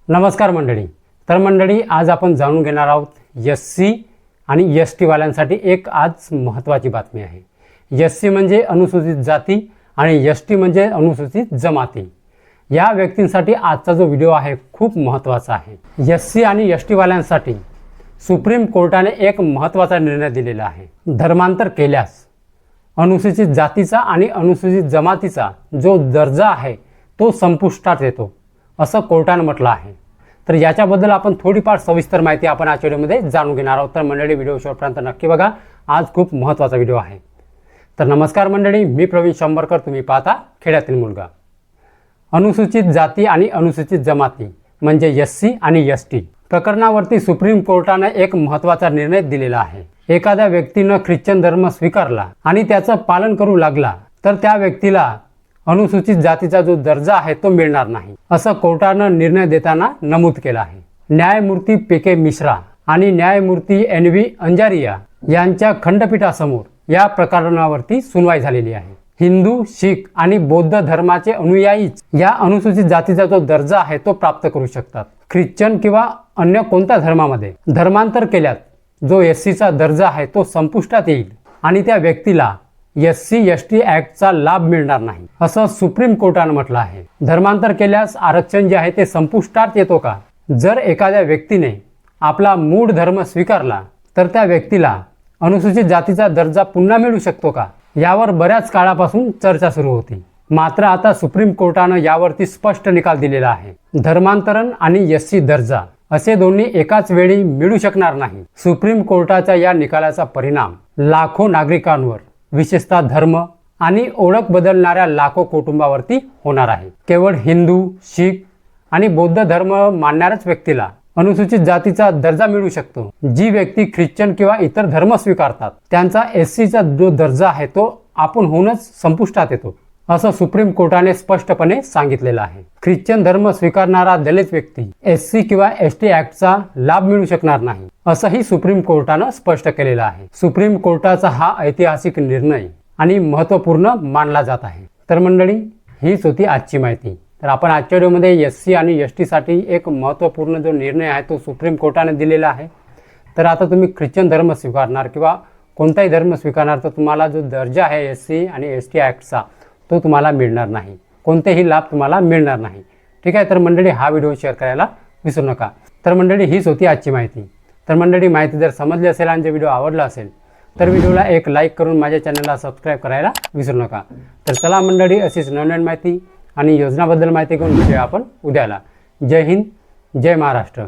नमस्कार मंडळी. तर मंडळी, आज आपण जाणून घेणार आहोत एससी आणि एसटी वाल्यांसाठी एक आज महत्त्वाची बातमी आहे. एससी म्हणजे अनुसूचित जाती आणि एसटी म्हणजे अनुसूचित जमाती. या व्यक्तींसाठी आजचा जो व्हिडिओ आहे खूप महत्त्वाचा आहे. एससी आणि एसटी वाल्यांसाठी सुप्रीम कोर्टाने एक महत्त्वाचा निर्णय दिलेला आहे. धर्मांतर केल्यास अनुसूचित जातीचा आणि अनुसूचित जमातीचा जो दर्जा आहे तो संपुष्टात येतो, असं कोर्टाने म्हटलं आहे. तर याच्याबद्दल आपण थोडीफार सविस्तर माहिती आपण आजच्या व्हिडिओमध्ये जाणून घेणार आहोत. तर मंडळी, व्हिडिओ शेवटपर्यंत नक्की बघा. आज खूप महत्त्वाचा व्हिडिओ आहे. तर नमस्कार मंडळी, मी प्रवीण शंभरकर. तुम्ही पाहता खेड्यातील मुलगा. अनुसूचित जाती आणि अनुसूचित जमाती म्हणजे एससी आणि एसटी प्रकरणावरती सुप्रीम कोर्टाने एक महत्त्वाचा निर्णय दिलेला आहे. एखाद्या व्यक्तीनं ख्रिश्चन धर्म स्वीकारला आणि त्याचं पालन करू लागला तर त्या व्यक्तीला अनुसूचित जातीचा जो दर्जा आहे तो मिळणार नाही, असं कोर्टानं निर्णय देताना नमूद केलं आहे. न्यायमूर्ती पी.के. मिश्रा आणि न्यायमूर्ती एन.व्ही. अंजारिया यांच्या खंडपीठासमोर या प्रकरणावरती सुनवाई झालेली आहे. हिंदू, शीख आणि बौद्ध धर्माचे अनुयायीच या अनुसूचित जातीचा जो दर्जा आहे तो प्राप्त करू शकतात. ख्रिश्चन किंवा अन्य कोणत्या धर्मामध्ये धर्मांतर केल्यास जो एससीचा दर्जा आहे तो संपुष्टात येईल आणि त्या व्यक्तीला एससी एसटी ॲक्टचा लाभ मिळणार नाही, असं सुप्रीम कोर्टानं म्हटलं आहे. धर्मांतर केल्यास आरक्षण जे आहे ते संपुष्टात येतो का? जर एखाद्या व्यक्तीने आपला मूळ धर्म स्वीकारला तर त्या व्यक्तीला अनुसूचित जातीचा दर्जा पुन्हा मिळू शकतो का? यावर बऱ्याच काळापासून चर्चा सुरू होती. मात्र आता सुप्रीम कोर्टानं यावरती स्पष्ट निकाल दिलेला आहे. धर्मांतरण आणि एससी दर्जा असे दोन्ही एकाच वेळी मिळू शकणार नाही. सुप्रीम कोर्टाच्या या निकालाचा परिणाम लाखो नागरिकांवर, विशेषतः धर्म आणि ओळख बदलणाऱ्या लाखो कुटुंबावरती होणार आहे. केवळ हिंदू, शीख आणि बौद्ध धर्म मानणाऱ्याच व्यक्तीला अनुसूचित जातीचा दर्जा मिळू शकतो. जी व्यक्ती ख्रिश्चन किंवा इतर धर्म स्वीकारतात त्यांचा एससीचा जो दर्जा आहे तो आपण होऊनच संपुष्टात येतो, असं सुप्रीम कोर्टाने स्पष्टपणे सांगितलेलं आहे. ख्रिश्चन धर्म स्वीकारणारा दलित व्यक्ती एससी किंवा एसटी ॲक्टचा लाभ मिळू शकणार नाही, असंही सुप्रीम कोर्टानं स्पष्ट केलेलं आहे. सुप्रीम कोर्टाचा हा ऐतिहासिक निर्णय आणि महत्त्वपूर्ण मानला जात आहे. तर मंडळी, हीच होती आजची माहिती. तर आपण आजच्या व्हिडिओमध्ये एससी आणि एसटीसाठी एक महत्त्वपूर्ण जो निर्णय आहे तो सुप्रीम कोर्टाने दिलेला आहे. तर आता तुम्ही ख्रिश्चन धर्म स्वीकारणार किंवा कोणताही धर्म स्वीकारणार तर तुम्हाला जो दर्जा आहे एससी आणि एसटी ॲक्टचा तो तुम्हाला मिळणार नाही. कोणतेही लाभ तुम्हाला मिळणार नाही. ठीक आहे. तर मंडळी, हा व्हिडिओ शेअर करायला विसरू नका. तर मंडळी, हीच होती आजची माहिती. तर मंडळी, माहिती जर समजली असेल आणि जर व्हिडिओ आवडला असेल तर व्हिडिओला एक लाईक करून माझ्या चॅनलला सबस्क्राईब करायला विसरू नका. तर चला मंडळी, अशीच नवनवीन माहिती आणि योजनाबद्दल माहिती घेऊन भेटूया आपण उद्याला. जय हिंद, जय महाराष्ट्र.